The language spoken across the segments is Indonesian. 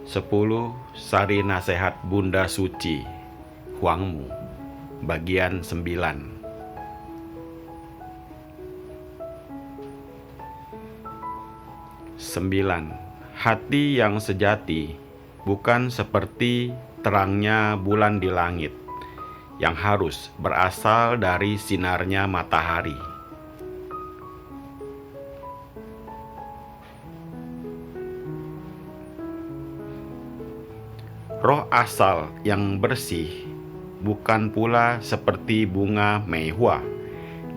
10 Sari Nasihat Bunda Suci Huangmu Bagian 9. Hati yang sejati bukan seperti terangnya bulan di langit yang harus berasal dari sinarnya matahari. Roh asal yang bersih bukan pula seperti bunga meihua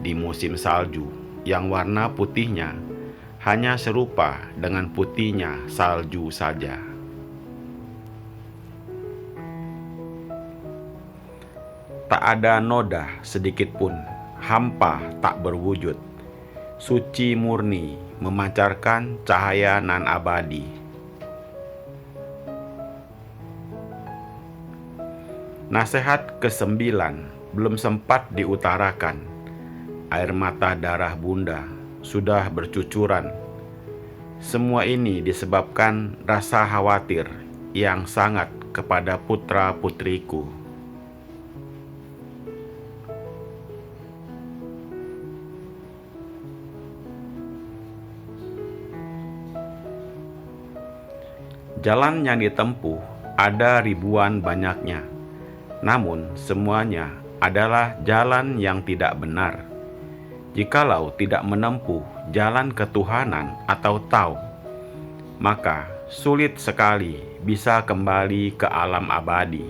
di musim salju yang warna putihnya hanya serupa dengan putihnya salju saja. Tak ada noda sedikit pun, hampa tak berwujud, suci murni memancarkan cahaya nan abadi. Nasihat ke-9 belum sempat diutarakan, air mata darah Bunda sudah bercucuran. Semua ini disebabkan rasa khawatir yang sangat kepada putra-putriku. Jalan yang ditempuh ada ribuan banyaknya, namun semuanya adalah jalan yang tidak benar. Jikalau tidak menempuh jalan ketuhanan atau Tao, maka sulit sekali bisa kembali ke alam abadi.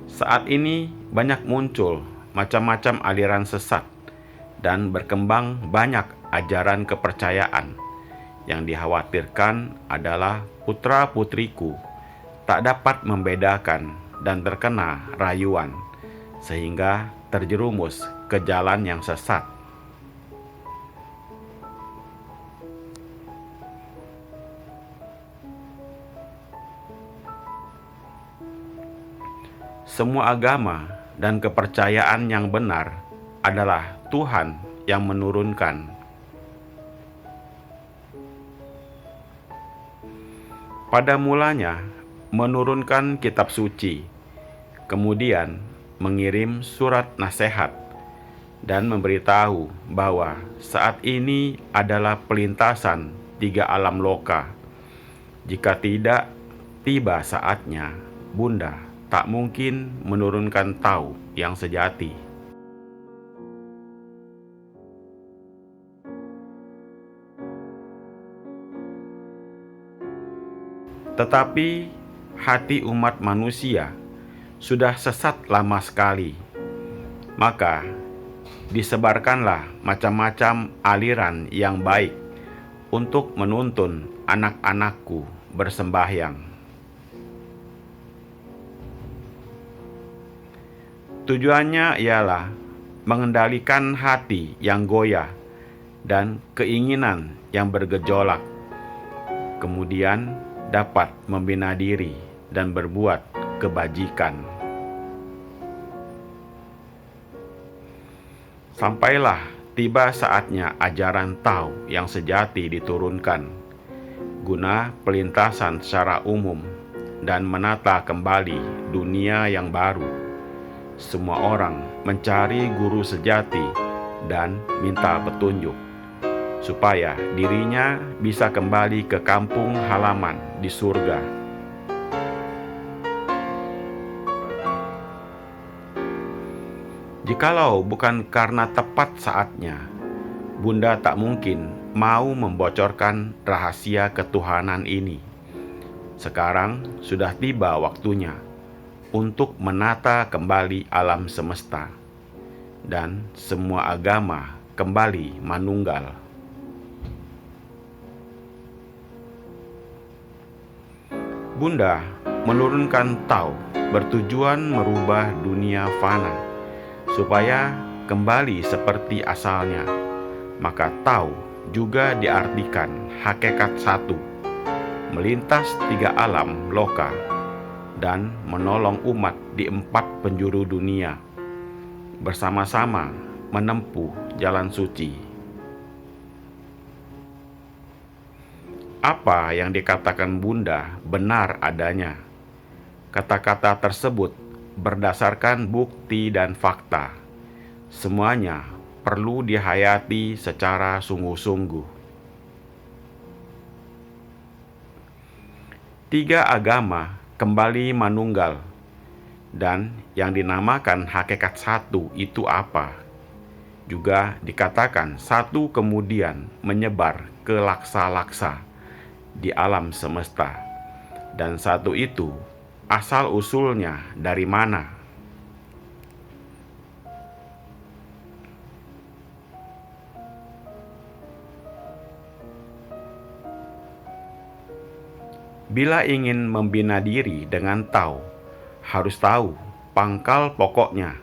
Saat ini banyak muncul macam-macam aliran sesat dan berkembang banyak ajaran kepercayaan. Yang dikhawatirkan adalah putra-putriku tak dapat membedakan dan terkena rayuan, sehingga terjerumus ke jalan yang sesat. Semua agama dan kepercayaan yang benar adalah Tuhan yang menurunkan. Pada mulanya menurunkan kitab suci, kemudian mengirim surat nasihat dan memberitahu bahwa saat ini adalah pelintasan 3 alam loka. Jika tidak tiba saatnya, Bunda tak mungkin menurunkan Tao yang sejati. Tetapi hati umat manusia sudah sesat lama sekali. Maka disebarkanlah macam-macam aliran yang baik untuk menuntun anak-anakku bersembahyang. Tujuannya ialah mengendalikan hati yang goyah dan keinginan yang bergejolak, kemudian dapat membina diri dan berbuat kebajikan. Sampailah tiba saatnya ajaran Tao yang sejati diturunkan, guna pelintasan secara umum dan menata kembali dunia yang baru. Semua orang mencari guru sejati dan minta petunjuk, supaya dirinya bisa kembali ke kampung halaman di surga. Jikalau bukan karena tepat saatnya, Bunda tak mungkin mau membocorkan rahasia ketuhanan ini. Sekarang sudah tiba waktunya untuk menata kembali alam semesta, dan semua agama kembali manunggal. Bunda menurunkan Tao bertujuan merubah dunia fana supaya kembali seperti asalnya. Maka Tao juga diartikan hakikat satu, melintas 3 alam loka dan menolong umat di 4 penjuru dunia, bersama-sama menempuh jalan suci Apa yang dikatakan Bunda benar adanya. Kata-kata tersebut berdasarkan bukti dan fakta. Semuanya perlu dihayati secara sungguh-sungguh. 3 agama kembali manunggal, dan yang dinamakan hakikat satu itu apa? Juga dikatakan satu kemudian menyebar ke laksa-laksa di alam semesta. Dan satu itu asal-usulnya dari mana? Bila ingin membina diri dengan tahu, harus tahu pangkal pokoknya.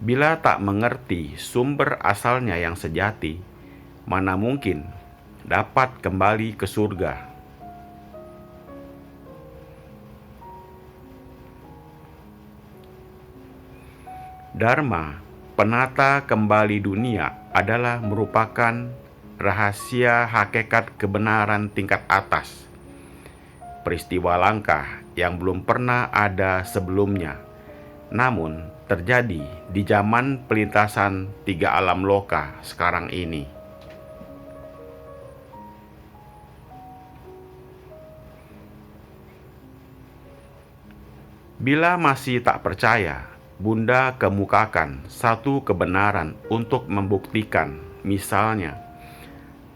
Bila tak mengerti sumber asalnya yang sejati, mana mungkin dapat kembali ke surga. Dharma, penata kembali dunia, adalah merupakan rahasia hakikat kebenaran tingkat atas. Peristiwa langka yang belum pernah ada sebelumnya, namun terjadi di zaman pelintasan 3 alam loka sekarang ini. Bila masih tak percaya, Bunda kemukakan satu kebenaran untuk membuktikan. Misalnya,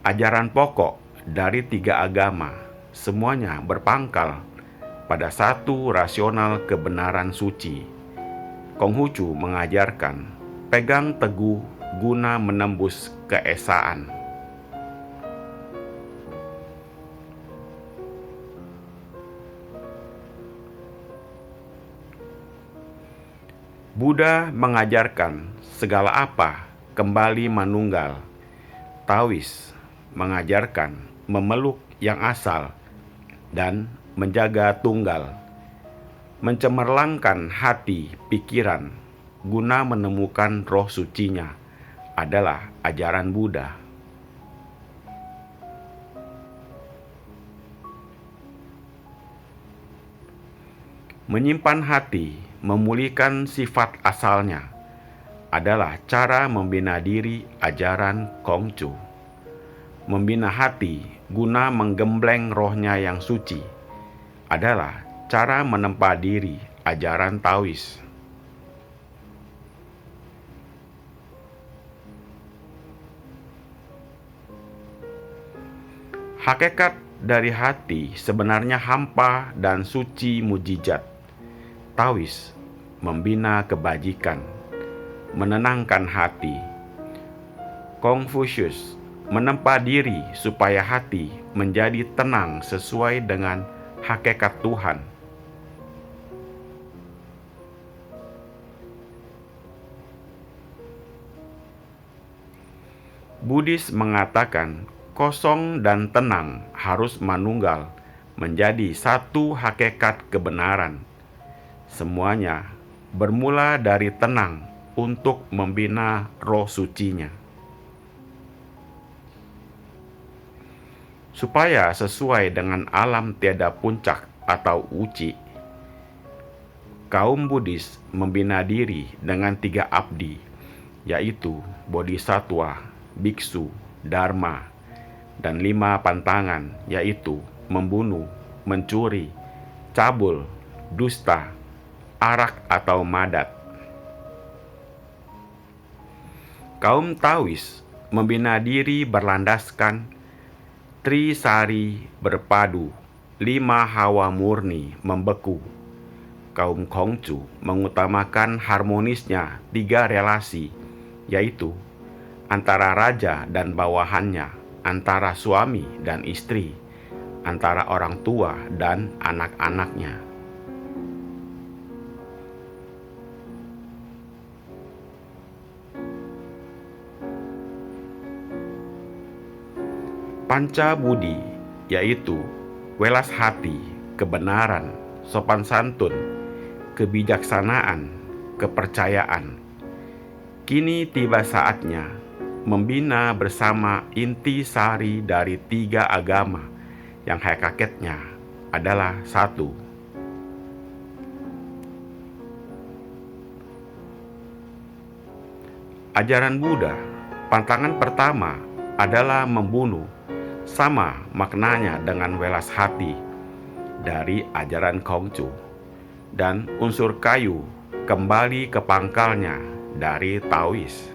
ajaran pokok dari 3 agama semuanya berpangkal pada satu rasional kebenaran suci. Konghucu mengajarkan, pegang teguh guna menembus keesaan. Buddha mengajarkan segala apa kembali manunggal. Taois mengajarkan memeluk yang asal dan menjaga tunggal. Mencemerlangkan hati pikiran guna menemukan roh sucinya adalah ajaran Buddha. Menyimpan hati, memulihkan sifat asalnya adalah cara membina diri ajaran Konghucu. Membina hati guna menggembleng rohnya yang suci adalah cara menempa diri ajaran Taois. Hakikat dari hati sebenarnya hampa dan suci mujizat. Taois membina kebajikan, menenangkan hati. Confucius menempa diri supaya hati menjadi tenang sesuai dengan hakikat Tuhan. Buddhis mengatakan kosong dan tenang harus manunggal menjadi satu hakikat kebenaran. Semuanya bermula dari tenang untuk membina roh sucinya. Supaya sesuai dengan alam tiada puncak atau uci, kaum Buddhis membina diri dengan 3 abdi, yaitu bodhisattva, biksu, dharma, dan 5 pantangan, yaitu membunuh, mencuri, cabul, dusta, arak atau madat. Kaum Taois membina diri berlandaskan Trisari berpadu, 5 hawa murni membeku. Kaum Konghucu mengutamakan harmonisnya 3 relasi, yaitu antara raja dan bawahannya, antara suami dan istri, antara orang tua dan anak-anaknya. Panca Budi, yaitu welas hati, kebenaran, sopan santun, kebijaksanaan, kepercayaan. Kini tiba saatnya membina bersama inti sari dari 3 agama, yang hakikatnya adalah satu. Ajaran Buddha, pantangan pertama adalah membunuh, sama maknanya dengan welas hati dari ajaran Konghucu, dan unsur kayu kembali ke pangkalnya dari Taois.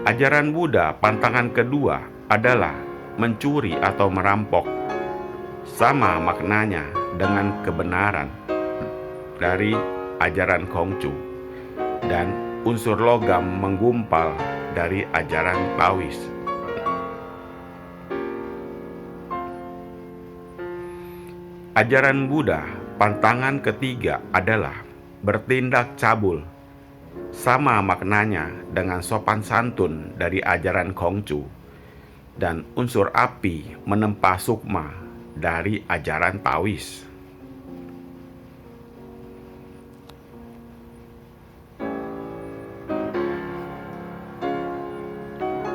Ajaran Buddha pantangan kedua adalah mencuri atau merampok, sama maknanya dengan kebenaran dari ajaran Konghucu, dan unsur logam menggumpal dari ajaran Taois. Ajaran Buddha pantangan ketiga adalah bertindak cabul, sama maknanya dengan sopan santun dari ajaran Konghucu, dan unsur api menempa sukma dari ajaran Taois.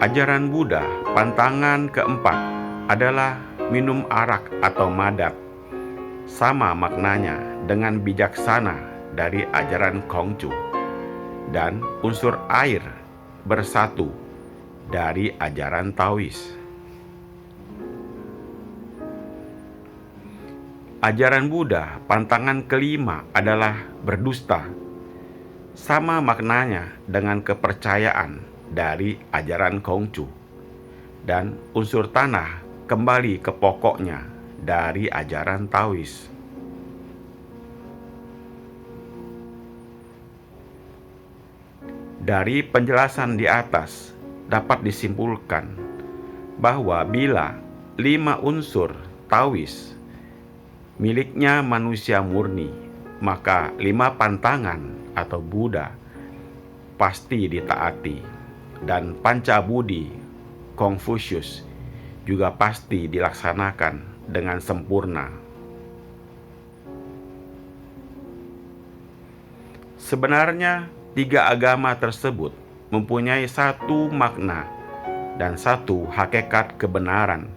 Ajaran Buddha pantangan keempat adalah minum arak atau madat, sama maknanya dengan bijaksana dari ajaran Konghucu, dan unsur air bersatu dari ajaran Taois. Ajaran Buddha pantangan kelima adalah berdusta, sama maknanya dengan kepercayaan dari ajaran Konghucu, dan unsur tanah kembali ke pokoknya dari ajaran Taois. Dari penjelasan di atas dapat disimpulkan bahwa bila 5 unsur Taois miliknya manusia murni, maka 5 pantangan atau Buddha pasti ditaati, dan Panca Budi Confucius juga pasti dilaksanakan dengan sempurna. Sebenarnya 3 agama tersebut mempunyai satu makna dan satu hakikat kebenaran.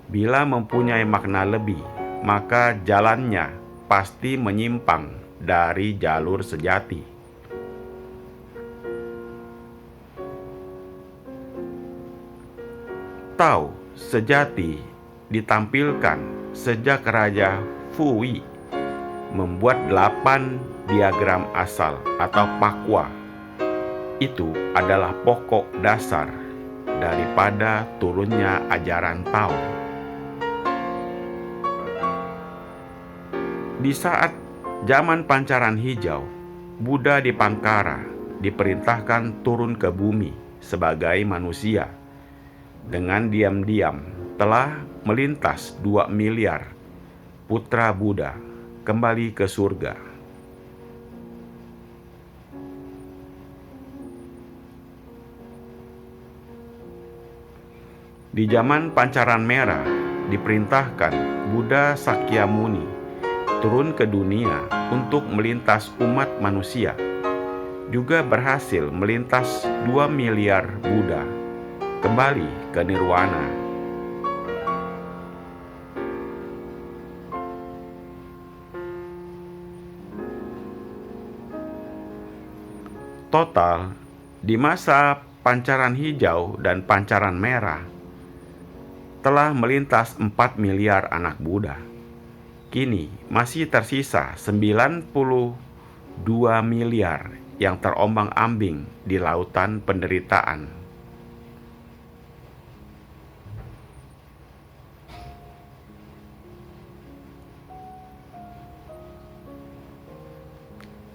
Bila mempunyai makna lebih, maka jalannya pasti menyimpang dari jalur sejati. Tao sejati ditampilkan sejak Raja Fuyi membuat 8 diagram asal atau pakwa. Itu adalah pokok dasar daripada turunnya ajaran Tao. Di saat zaman pancaran hijau, Buddha di Pangkara diperintahkan turun ke bumi sebagai manusia. Dengan diam-diam telah melintas 2 miliar putra Buddha kembali ke surga. Di zaman pancaran merah diperintahkan Buddha Sakyamuni turun ke dunia untuk melintas umat manusia. Juga berhasil melintas 2 miliar Buddha kembali ke nirwana. Total, di masa pancaran hijau dan pancaran merah, telah melintas 4 miliar anak Buddha. Kini masih tersisa 92 miliar yang terombang-ambing di lautan penderitaan.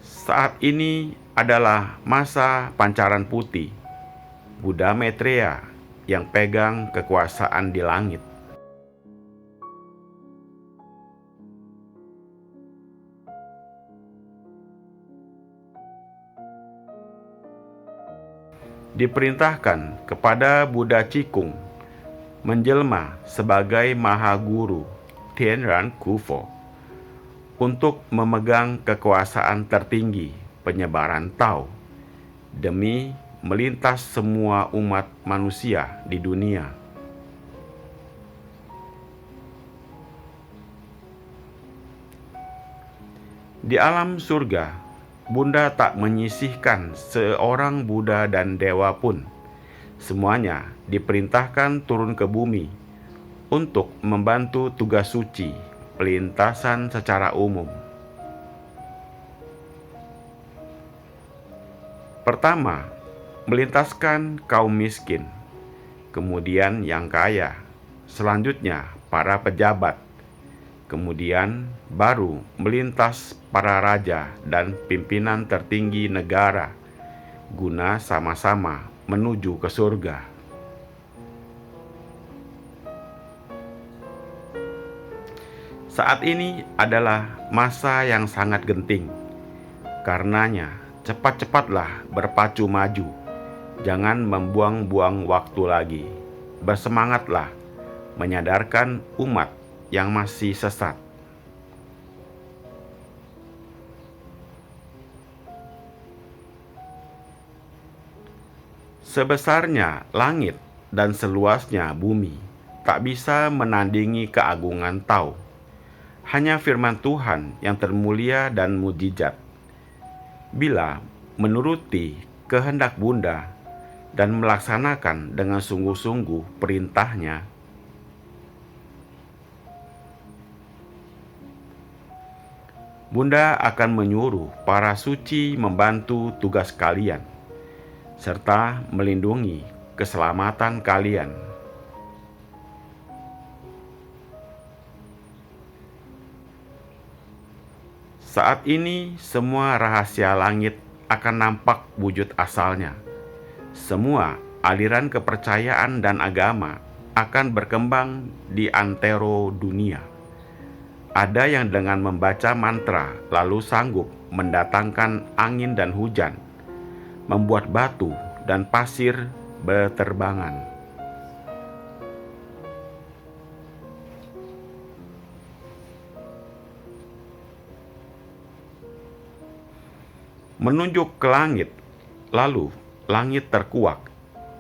Saat ini adalah masa pancaran putih, Buddha Maitreya yang pegang kekuasaan di langit. Diperintahkan kepada Buddha Cikung menjelma sebagai Mahaguru Tianran Kufo untuk memegang kekuasaan tertinggi penyebaran Tao demi melintas semua umat manusia di dunia. Di alam surga, Bunda tak menyisihkan seorang Buddha dan dewa pun. Semuanya diperintahkan turun ke bumi untuk membantu tugas suci pelintasan secara umum. Pertama, melintaskan kaum miskin, kemudian yang kaya, selanjutnya para pejabat, kemudian baru melintas para raja dan pimpinan tertinggi negara, guna sama-sama menuju ke surga. Saat ini adalah masa yang sangat genting. Karenanya, cepat-cepatlah berpacu maju. Jangan membuang-buang waktu lagi. Bersemangatlah menyadarkan umat yang masih sesat. Sebesarnya langit dan seluasnya bumi, tak bisa menandingi keagungan Tao. Hanya firman Tuhan yang termulia dan mujizat. Bila menuruti kehendak Bunda dan melaksanakan dengan sungguh-sungguh perintahnya, Bunda akan menyuruh para suci membantu tugas kalian, serta melindungi keselamatan kalian. Saat ini, semua rahasia langit akan nampak wujud asalnya. Semua aliran kepercayaan dan agama akan berkembang di antero dunia. Ada yang dengan membaca mantra lalu sanggup mendatangkan angin dan hujan, membuat batu dan pasir berterbangan. Menunjuk ke langit, lalu langit terkuak,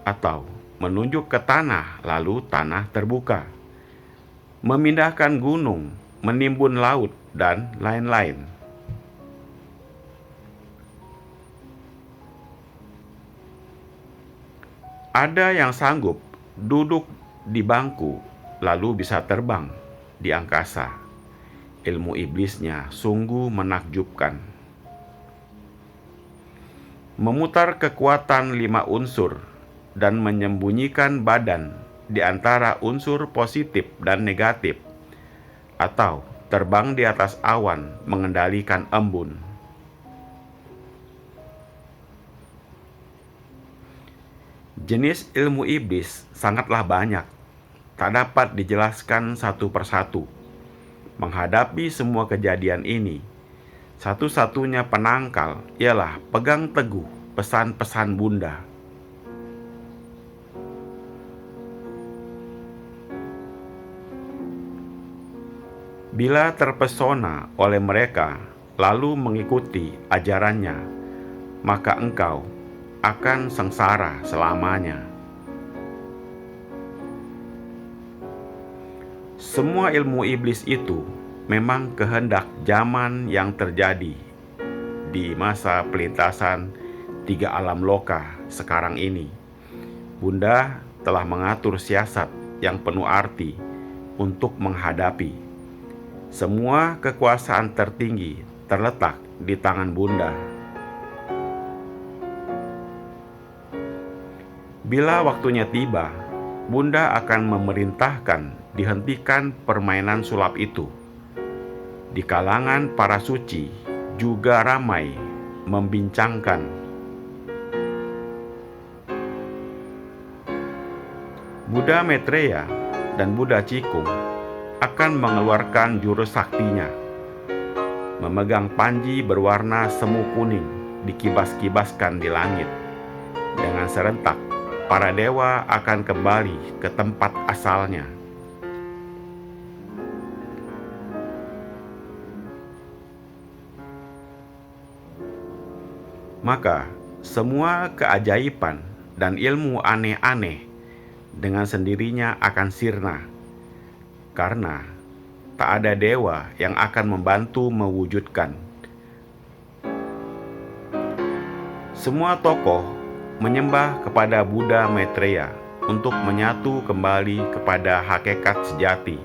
atau menunjuk ke tanah, lalu tanah terbuka. Memindahkan gunung, menimbun laut, dan lain-lain. Ada yang sanggup duduk di bangku, lalu bisa terbang di angkasa. Ilmu iblisnya sungguh menakjubkan. Memutar kekuatan 5 unsur dan menyembunyikan badan di antara unsur positif dan negatif, atau terbang di atas awan mengendalikan embun. Jenis ilmu iblis sangatlah banyak, tak dapat dijelaskan satu persatu. Menghadapi semua kejadian ini, satu-satunya penangkal ialah pegang teguh pesan-pesan Bunda. Bila terpesona oleh mereka, lalu mengikuti ajarannya, maka engkau akan sengsara selamanya. Semua ilmu iblis itu memang kehendak zaman yang terjadi di masa pelintasan 3 alam loka sekarang ini. Bunda telah mengatur siasat yang penuh arti untuk menghadapi. Semua kekuasaan tertinggi terletak di tangan Bunda. Bila waktunya tiba, Bunda akan memerintahkan dihentikan permainan sulap itu. Di kalangan para suci juga ramai membincangkan. Buddha Maitreya dan Buddha Cikung akan mengeluarkan jurus saktinya. Memegang panji berwarna semu kuning dikibas-kibaskan di langit. Dengan serentak, para dewa akan kembali ke tempat asalnya. Maka semua keajaiban dan ilmu aneh-aneh dengan sendirinya akan sirna, karena tak ada dewa yang akan membantu mewujudkan Semua tokoh menyembah kepada Buddha Maitreya untuk menyatu kembali kepada hakikat sejati,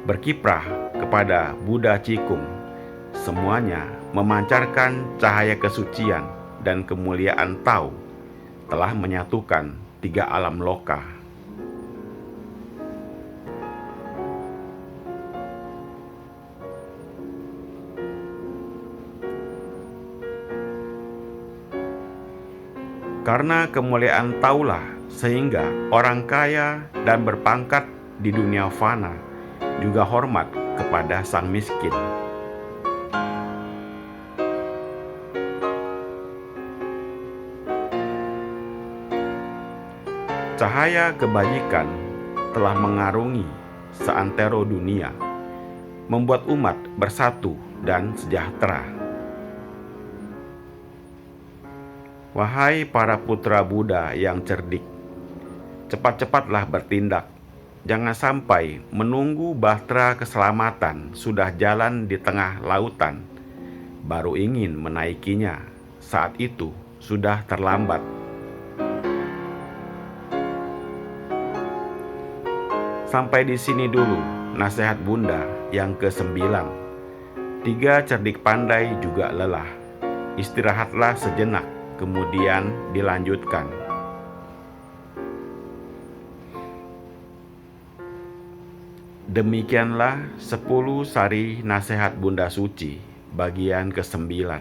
berkiprah kepada Buddha Cikung. Semuanya memancarkan cahaya kesucian dan kemuliaan Tao, telah menyatukan tiga alam loka. Karena kemuliaan Taulah sehingga orang kaya dan berpangkat di dunia fana juga hormat kepada sang miskin. Cahaya kebajikan telah mengarungi seantero dunia, membuat umat bersatu dan sejahtera. Wahai para putra Buddha yang cerdik, cepat-cepatlah bertindak. Jangan sampai menunggu bahtera keselamatan sudah jalan di tengah lautan, baru ingin menaikinya. Saat itu sudah terlambat. Sampai di sini dulu nasihat Bunda yang ke-9. 3 cerdik pandai juga lelah. Istirahatlah sejenak, kemudian dilanjutkan. Demikianlah 10 sari nasihat Bunda Suci bagian ke-9.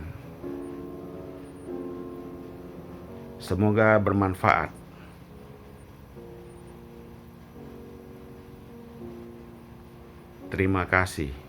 Semoga bermanfaat. Terima kasih.